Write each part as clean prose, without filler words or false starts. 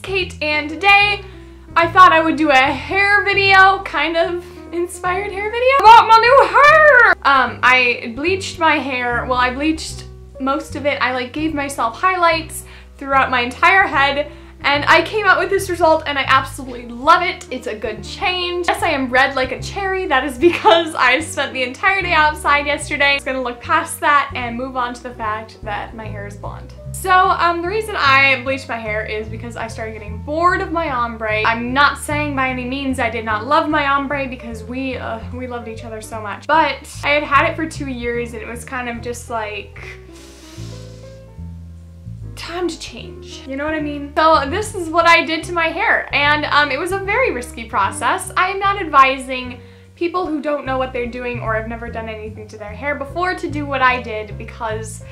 Kate, and today I thought I would do a hair video, kind of inspired hair video about my new hair! I bleached my hair. Well, I bleached most of it. I gave myself highlights throughout my entire head, and I came out with this result and I absolutely love it. It's a good change. Yes, I am red like a cherry. That is because I spent the entire day outside yesterday. I'm just gonna look past that and move on to the fact that my hair is blonde. So the reason I bleached my hair is because I started getting bored of my ombre. I'm not saying by any means I did not love my ombre, because we loved each other so much. But I had had it for 2 years and it was kind of just like, time to change. You know what I mean? So this is what I did to my hair, and it was a very risky process. I am not advising people who don't know what they're doing or have never done anything to their hair before to do what I did, because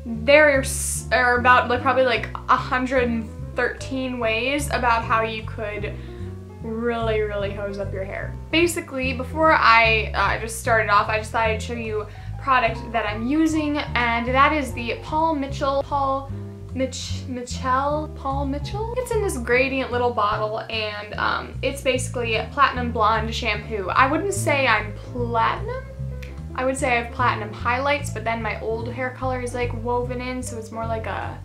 there are about probably 113 ways about how you could really hose up your hair. Basically, before I just started off, I just thought I'd show you a product that I'm using, and that is the Paul Mitchell. It's in this gradient little bottle, and it's basically a platinum blonde shampoo. I wouldn't say I'm platinum. I would say I have platinum highlights, but then my old hair color is woven in, so it's more like a,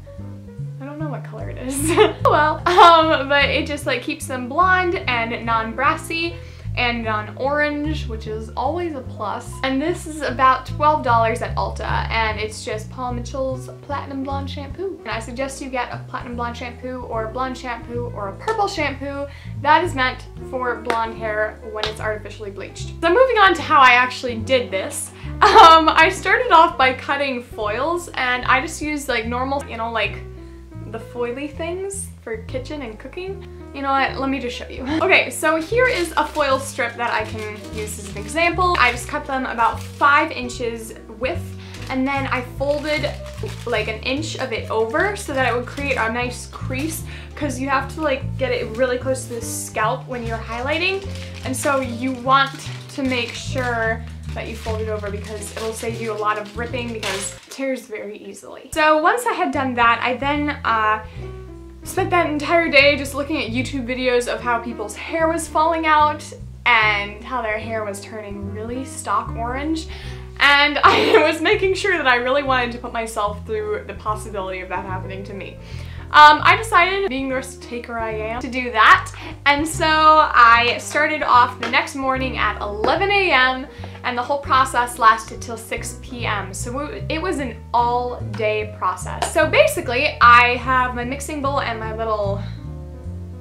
I don't know what color it is. Well, but it just keeps them blonde and non-brassy and non-orange, which is always a plus. And this is about $12 at Ulta, and it's just Paul Mitchell's Platinum Blonde Shampoo. And I suggest you get a Platinum Blonde Shampoo or a blonde shampoo or a purple shampoo that is meant for blonde hair when it's artificially bleached. So moving on to how I actually did this. I started off by cutting foils, and I just used normal, the foily things for kitchen and cooking. You know what, let me just show you. Okay, so here is a foil strip that I can use as an example. I just cut them about 5 inches width, and then I folded an inch of it over so that it would create a nice crease, because you have to get it really close to the scalp when you're highlighting, and so you want to make sure that you fold it over, because it'll save you a lot of ripping, because it tears very easily. So once I had done that, I then spent that entire day just looking at YouTube videos of how people's hair was falling out and how their hair was turning really stock orange. And I was making sure that I really wanted to put myself through the possibility of that happening to me. I decided, being the risk taker I am, to do that. And so I started off the next morning at 11 a.m. and the whole process lasted till 6 p.m. So it was an all-day process. So basically, I have my mixing bowl and my little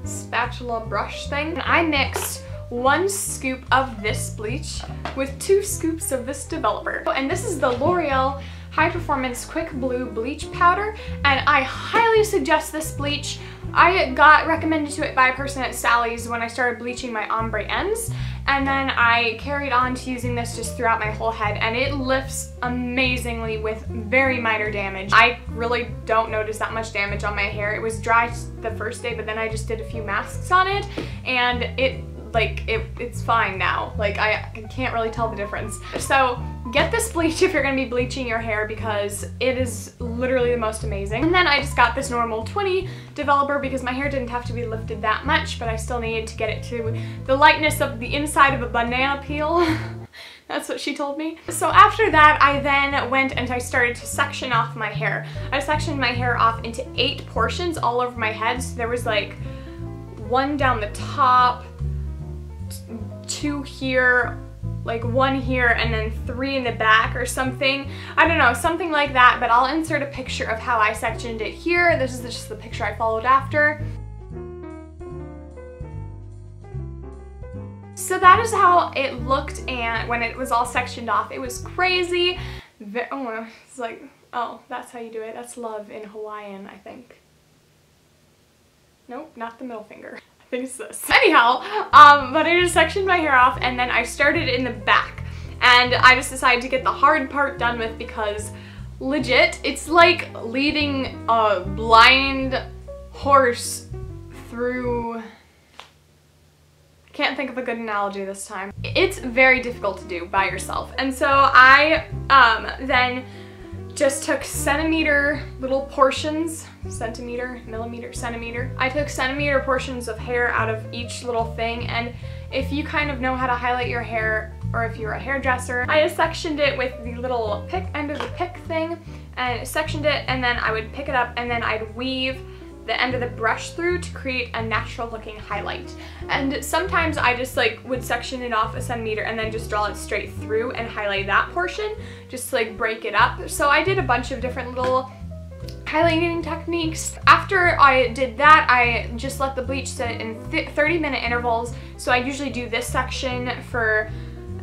spatula brush thing. And I mixed 1 scoop of this bleach with 2 scoops of this developer. And this is the L'Oreal High Performance Quick Blue Bleach Powder, and I highly suggest this bleach. I got recommended to it by a person at Sally's when I started bleaching my ombre ends, and then I carried on to using this just throughout my whole head, and it lifts amazingly with very minor damage. I really don't notice that much damage on my hair. It was dry the first day, but then I just did a few masks on it, and it's fine now. I can't really tell the difference. So get this bleach if you're gonna be bleaching your hair, because it is literally the most amazing. And then I just got this normal 20 developer because my hair didn't have to be lifted that much, but I still needed to get it to the lightness of the inside of a banana peel. That's what she told me. So after that, I then went and I started to section off my hair. I sectioned my hair off into 8 portions all over my head. So there was 1 down the top, 2 here, 1 here, and then 3 in the back or something. I don't know, something like that, but I'll insert a picture of how I sectioned it here. This is just the picture I followed after. So that is how it looked, and when it was all sectioned off, it was crazy. It's oh, that's how you do it. That's love in Hawaiian, I think. Nope, not the middle finger. I think it's this. Anyhow, but I just sectioned my hair off, and then I started in the back, and I just decided to get the hard part done with, because legit, it's like leading a blind horse through... Can't think of a good analogy this time. It's very difficult to do by yourself, and so I then just took centimeter little portions, centimeter, millimeter, centimeter. I took centimeter portions of hair out of each little thing, and if you kind of know how to highlight your hair, or if you're a hairdresser, I just sectioned it with the little end of the pick thing, and sectioned it, and then I would pick it up, and then I'd weave the end of the brush through to create a natural looking highlight. And sometimes I just like would section it off a centimeter and then just draw it straight through and highlight that portion, just to like break it up. So I did a bunch of different little highlighting techniques. After I did that, I just let the bleach sit in 30-minute intervals. So I usually do this section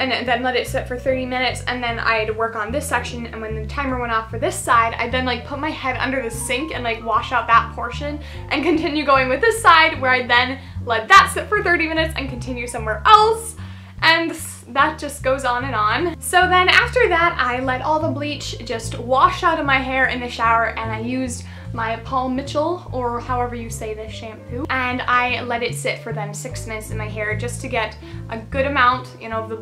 and then let it sit for 30 minutes, and then I'd work on this section, and when the timer went off for this side, I'd then like put my head under the sink and like wash out that portion and continue going with this side, where I then let that sit for 30 minutes and continue somewhere else, and that just goes on and on. So then after that, I let all the bleach just wash out of my hair in the shower, and I used my Paul Mitchell, or however you say this shampoo, and I let it sit for then 6 minutes in my hair just to get a good amount, you know, of the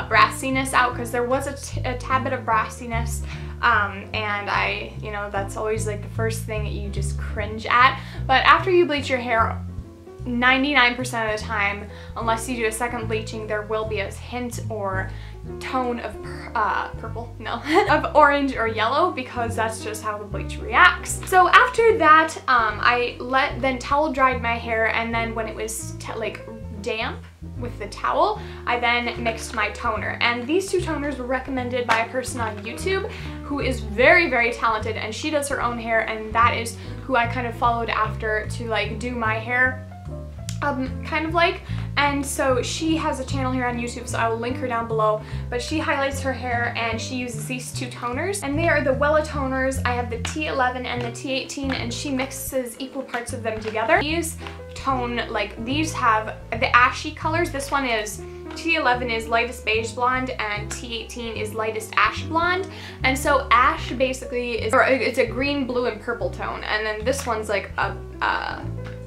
brassiness out, because there was a tad bit of brassiness, and you know, that's always like the first thing that you just cringe at. But after you bleach your hair, 99% of the time, unless you do a second bleaching, there will be a hint or tone of of orange or yellow, because that's just how the bleach reacts. So after that, I then towel dried my hair, and then when it was like damp with the towel, I then mixed my toner. And these two toners were recommended by a person on YouTube who is very, very talented, and she does her own hair, and that is who I kind of followed after to like do my hair. Kind of like, and so she has a channel here on YouTube, so I will link her down below, but she highlights her hair and she uses these two toners, and they are the Wella toners. I have the T11 and the T18, and she mixes equal parts of them together. These these have the ashy colors. This one is T11 is lightest beige blonde, and T18 is lightest ash blonde. And so ash basically is, or it's a green, blue, and purple tone, and then this one's like a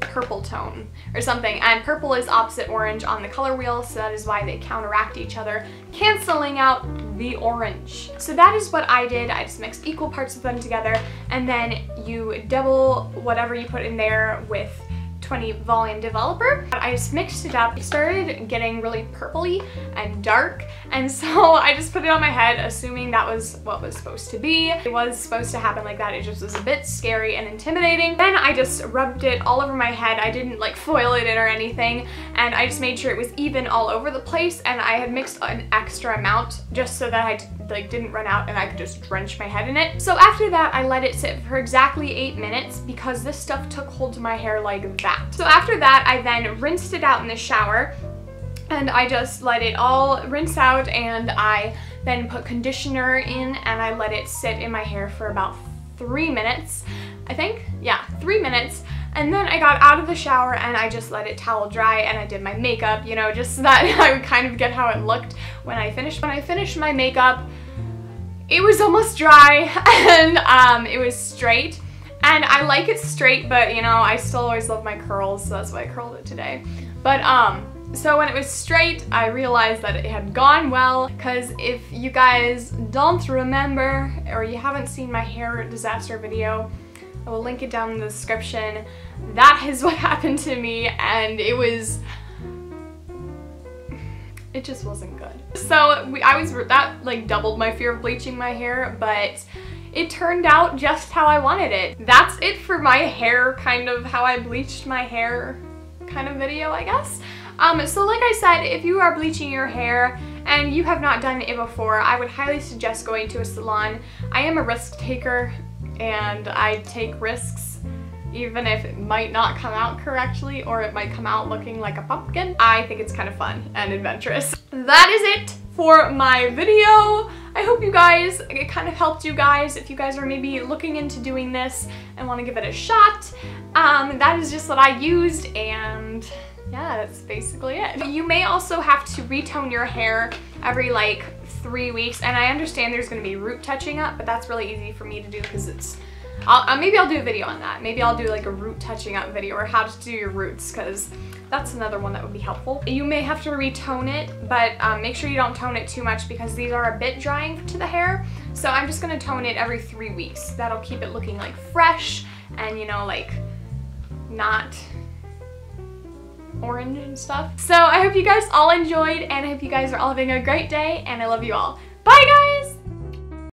purple tone or something, and purple is opposite orange on the color wheel, so that is why they counteract each other, canceling out the orange. So that is what I did. I just mixed equal parts of them together, and then you double whatever you put in there with 20 volume developer. I just mixed it up. It started getting really purpley and dark, and so I just put it on my head, assuming that was what was supposed to be. It was supposed to happen like that. It just was a bit scary and intimidating. Then I just rubbed it all over my head. I didn't like foil it in or anything, and I just made sure it was even all over the place, and I had mixed an extra amount just so that I like didn't run out and I could just drench my head in it. So after that, I let it sit for exactly 8 minutes, because this stuff took hold to my hair like that. So after that, I then rinsed it out in the shower, and I just let it all rinse out, and I then put conditioner in, and I let it sit in my hair for about 3 minutes, I think. Yeah, 3 minutes. And then I got out of the shower and I just let it towel dry, and I did my makeup, you know, just so that I would kind of get how it looked when I finished. When I finished my makeup, it was almost dry, and it was straight. And I like it straight, but you know, I still always love my curls, so that's why I curled it today. But so when it was straight, I realized that it had gone well, because if you guys don't remember, or you haven't seen my hair disaster video, I will link it down in the description. That is what happened to me, and it just wasn't good. So that like doubled my fear of bleaching my hair, but it turned out just how I wanted it. That's it for my hair, kind of how I bleached my hair kind of video, I guess. So like I said, if you are bleaching your hair and you have not done it before, I would highly suggest going to a salon. I am a risk taker, and I take risks even if it might not come out correctly, or it might come out looking like a pumpkin. I think it's kind of fun and adventurous. That is it for my video. I hope it kind of helped you guys if you guys are maybe looking into doing this and want to give it a shot. That is just what I used, and yeah, that's basically it. You may also have to retone your hair every like 3 weeks, and I understand there's going to be root touching up, but that's really easy for me to do because it's maybe I'll do a video on that. Maybe I'll do like a root touching up video, or how to do your roots, because that's another one that would be helpful. You may have to retone it, but make sure you don't tone it too much, because these are a bit drying to the hair. So I'm just gonna tone it every 3 weeks. That'll keep it looking like fresh and, you know, like not orange and stuff. So I hope you guys all enjoyed, and I hope you guys are all having a great day, and I love you all. Bye guys!